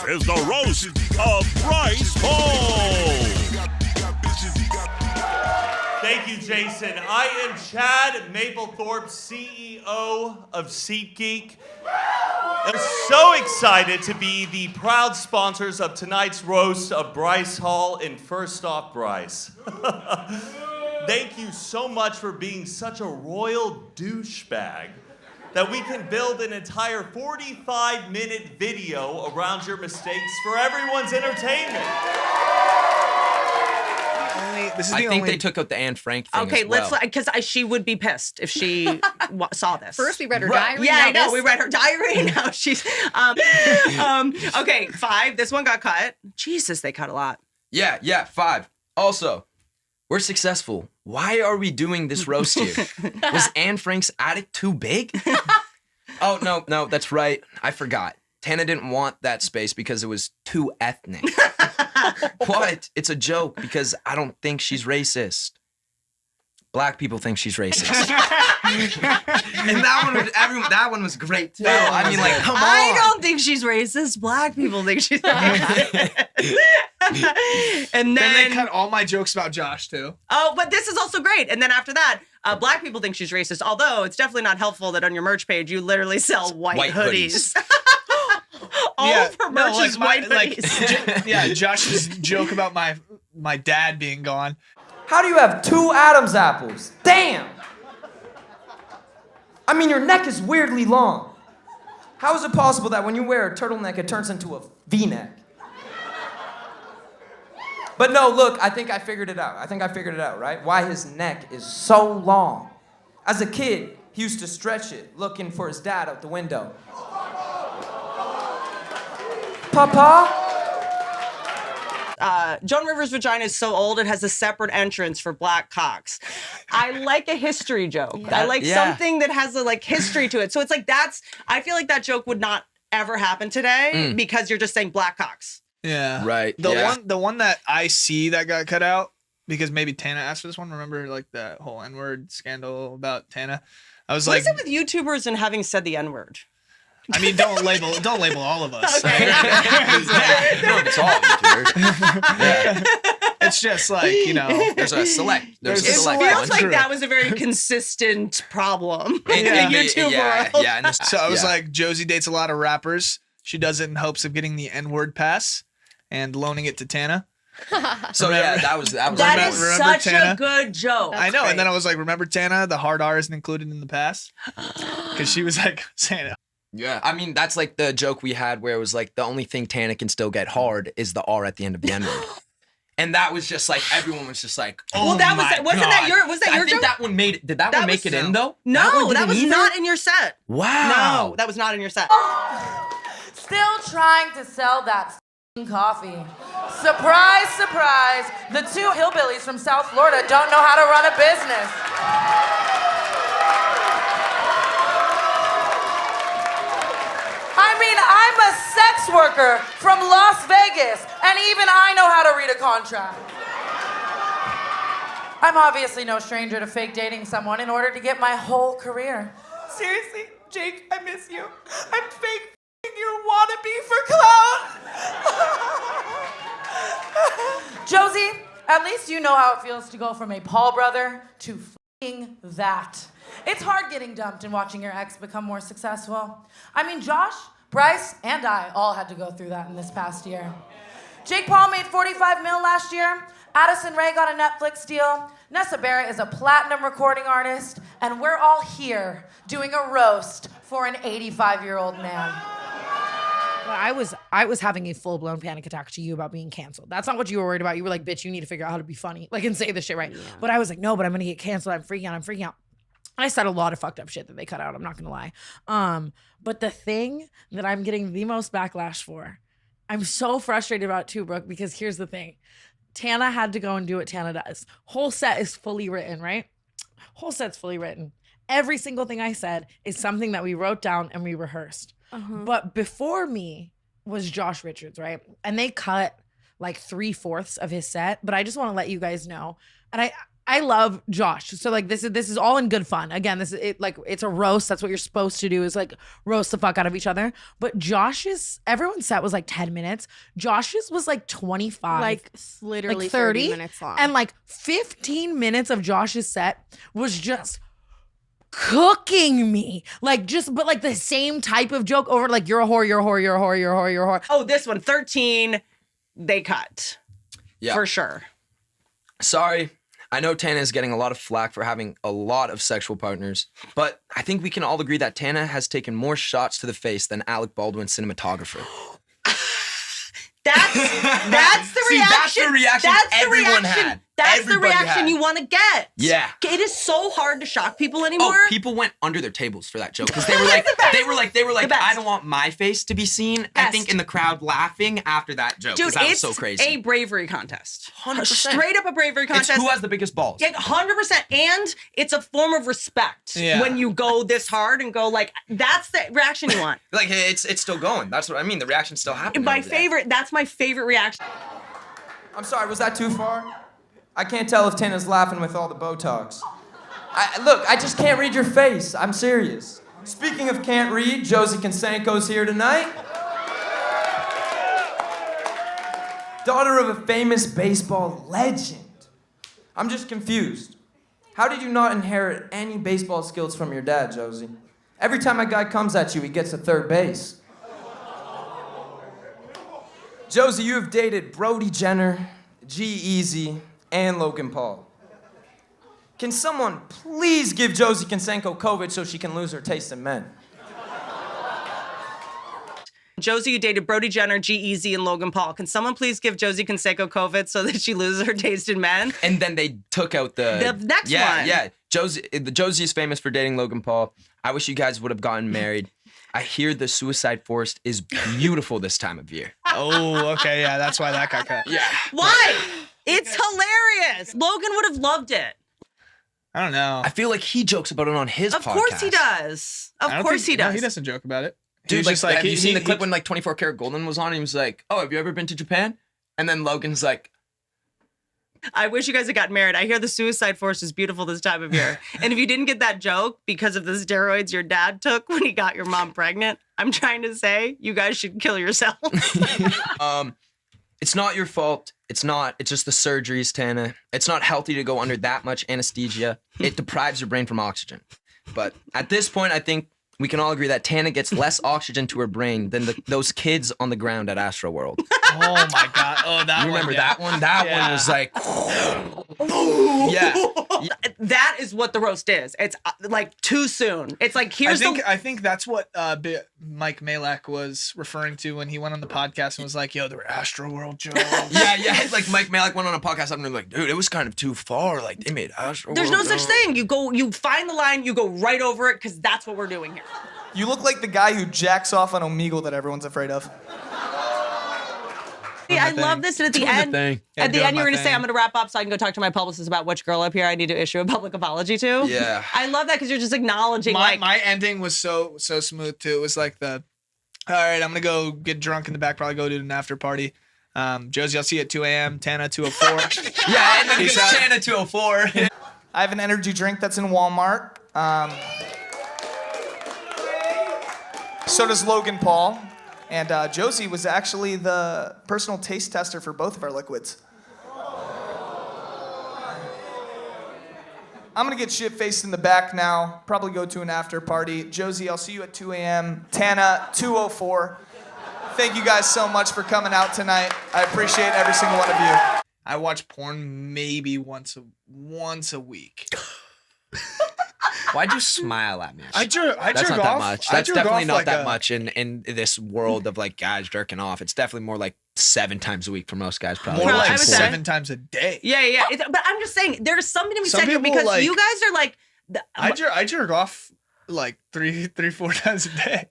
is the roast of Bryce Hall. Thank you, Jason. I am Chad Maplethorpe, CEO of SeatGeek. I'm so excited to be the proud sponsors of tonight's roast of Bryce Hall. And first off, Bryce, thank you so much for being such a royal douchebag that we can build an entire 45-minute video around your mistakes for everyone's entertainment. I think they took out the Anne Frank thing Okay, as well. because she would be pissed if she saw this. First, we read her diary. Yeah, I know. This. We read her diary. Now she's. Okay, 5. This one got cut. Jesus, they cut a lot. Yeah, 5. Also, we're successful. Why are we doing this roast here? Was Anne Frank's attic too big? Oh, no, that's right. I forgot. Tana didn't want that space because it was too ethnic. What? It's a joke because I don't think she's racist. Black people think she's racist. And that one was great too. I mean, like, come on. I don't think she's racist. Black people think she's racist. And then they cut all my jokes about Josh too. Oh, but this is also great. And then after that, black people think she's racist. Although it's definitely not helpful that on your merch page you literally sell white hoodies. All of her merch is white hoodies. Josh's joke about my dad being gone. How do you have 2 Adam's apples? Damn! I mean, your neck is weirdly long. How is it possible that when you wear a turtleneck, it turns into a V-neck? But no, look, I think I figured it out. Right? Why his neck is so long. As a kid, he used to stretch it, looking for his dad out the window. Papa? Joan Rivers' vagina is so old it has a separate entrance for black cocks. I like a history joke. I like something that has a history to it. So it's I feel like that joke would not ever happen today because you're just saying black cocks. Yeah. Right. The one that I see that got cut out because maybe Tana asked for this one. Remember that whole N-word scandal about Tana? I was What like, is it with YouTubers and having said the N-word? I mean, don't label all of us. Okay. It's all YouTubers. It's just there's a select. There's a It select feels bunch. like that was a very consistent problem in the YouTube world. Yeah. So I was like, Josie dates a lot of rappers. She does it in hopes of getting the N-word pass and loaning it to Tana. So that was That is remember such Tana? a good joke. I know. Great. And then I was like, remember Tana? The hard R isn't included in the pass because she was like saying it. Yeah, I mean, that's like the joke we had where it was like the only thing Tana can still get hard is the R at the end of the N-word. And that was just like, everyone was just like, oh well, that my wasn't God. that your I think joke? that one made it. Did that one make it in though? No, that was not in your set. Wow. No, that was not in your set. Still trying to sell that coffee. Surprise, surprise. The 2 hillbillies from South Florida don't know how to run a business. I mean, I'm a sex worker from Las Vegas, and even I know how to read a contract. I'm obviously no stranger to fake dating someone in order to get my whole career. Seriously, Jake, I miss you. I'm fake your wannabe for clout. Josie, at least you know how it feels to go from a Paul brother to f***ing that. It's hard getting dumped and watching your ex become more successful. I mean, Josh, Bryce, and I all had to go through that in this past year. Jake Paul made $45 million last year. Addison Rae got a Netflix deal. Nessa Barrett is a platinum recording artist. And we're all here doing a roast for an 85-year-old man. I was having a full-blown panic attack to you about being canceled. That's not what you were worried about. You were like, bitch, you need to figure out how to be funny, and say this shit right. Yeah. But I was like, no, but I'm gonna get canceled. I'm freaking out. I said a lot of fucked up shit that they cut out. I'm not gonna lie. But the thing that I'm getting the most backlash for, I'm so frustrated about too, Brooke, because here's the thing. Tana had to go and do what Tana does. Whole set is fully written, right? Whole set's fully written. Every single thing I said is something that we wrote down and we rehearsed. But before me was Josh Richards, right? And they cut like 3/4 of his set. But I just want to let you guys know. And I love Josh. So like this is all in good fun. Again, this is it, like it's a roast. That's what you're supposed to do is like roast the fuck out of each other. But Josh's everyone's set was like 10 minutes. Josh's was like 25. Like literally like 30 minutes long. And like 15 minutes of Josh's set was just cooking me. Like just but like the same type of joke over like you're a whore, you're a whore, you're a whore, you're a whore, you're a whore. Oh, this one, 13, they cut. Yeah. For sure. Sorry. I know Tana is getting a lot of flack for having a lot of sexual partners, but I think we can all agree that Tana has taken more shots to the face than Alec Baldwin's cinematographer. That's the See, reaction. that's the reaction everyone had. That's Everybody the reaction had. you want to get. Yeah. It is so hard to shock people anymore. Oh, people went under their tables for that joke because they were like, The best. I don't want my face to be seen. I Best. think in the crowd laughing after that joke Dude, because that was it's so crazy. a bravery contest. 100%. Straight up a bravery It's contest. who has the biggest balls. Yeah, 100%. And it's a form of respect when you go this hard and go like, that's the reaction you want. Like it's still going. That's what I mean. The reaction's still happening. That's my favorite reaction. I'm sorry, was that too far? I can't tell if Tana's laughing with all the Botox. Look, I just can't read your face. I'm serious. Speaking of can't read, Josie Canseco's here tonight. Daughter of a famous baseball legend. I'm just confused. How did you not inherit any baseball skills from your dad, Josie? Every time a guy comes at you, he gets to third base. Josie, you have dated Brody Jenner, G-Eazy, and Logan Paul. Can someone please give Josie Canseco COVID so she can lose her taste in men? Josie, you dated Brody Jenner, G-Eazy, and Logan Paul. Can someone please give Josie Canseco COVID so that she loses her taste in men? And then they took out the next yeah, one. Yeah, Josie is famous for dating Logan Paul. I wish you guys would have gotten married. I hear the suicide forest is beautiful this time of year. Oh, okay, yeah, that's why that got cut. Yeah. Why? It's hilarious. Logan would have loved it. I don't know. I feel like he jokes about it on his Of podcast. course he does. I don't Of course think- he no, does. he doesn't joke about it. Dude, He's like, just like, have you seen the he- clip when like 24 Karat Golden was on? And he was like, "Oh, have you ever been to Japan?" And then Logan's like, I wish you guys had gotten married. I hear the suicide force is beautiful this time of year. And if you didn't get that joke because of the steroids your dad took when he got your mom pregnant, I'm trying to say you guys should kill yourself. "It's not your fault. It's not. It's just the surgeries, Tana. It's not healthy to go under that much anesthesia. It deprives your brain from oxygen." But at this point, I think we can all agree that Tana gets less oxygen to her brain than those kids on the ground at Astro World. Oh my god! Oh, that You one. remember yeah. that one? That Yeah. one was like, yeah. That is what the roast is. It's like too soon. It's like here's I think that's what Mike Malak was referring to when he went on the podcast and was like, "Yo, there were Astro World jokes." Yeah. Like Mike Malik went on a podcast and they're like, "Dude, it was kind of too far. Like they made Astro There's no World such thing. You find the line, you go right over it because that's what we're doing here. You look like the guy who jacks off on Omegle that everyone's afraid of. See, I love this. And at the end, thing. Yeah, at the doing end, you're my going to say, thing. I'm going to wrap up so I can go talk to my publicist about which girl up here I need to issue a public apology to. Yeah. I love that because you're just acknowledging My ending was so smooth too. It was like all right, I'm gonna go get drunk in the back, probably go to an after party. Josie, I'll see you at 2 a.m. Tana, 2:04. Yeah, and then Peace it's out. Tana 204. I have an energy drink that's in Walmart. So does Logan Paul. And Josie was actually the personal taste tester for both of our liquids. I'm gonna get shit-faced in the back now, probably go to an after party. Josie, I'll see you at 2 a.m. Tana, 2:04. Thank you guys so much for coming out tonight. I appreciate every single one of you. I watch porn maybe once a week. Why'd you smile at me? I jerk That's not off. that much. I That's jerk definitely off not like that a- much in this world of like guys jerking off. It's definitely more like 7 times a week for most guys, probably. More I like would say- 7 times a day. Yeah. But I'm just saying, there's something to be Some said here people, because like- you guys are like, I jerk off like 3-4 times a day.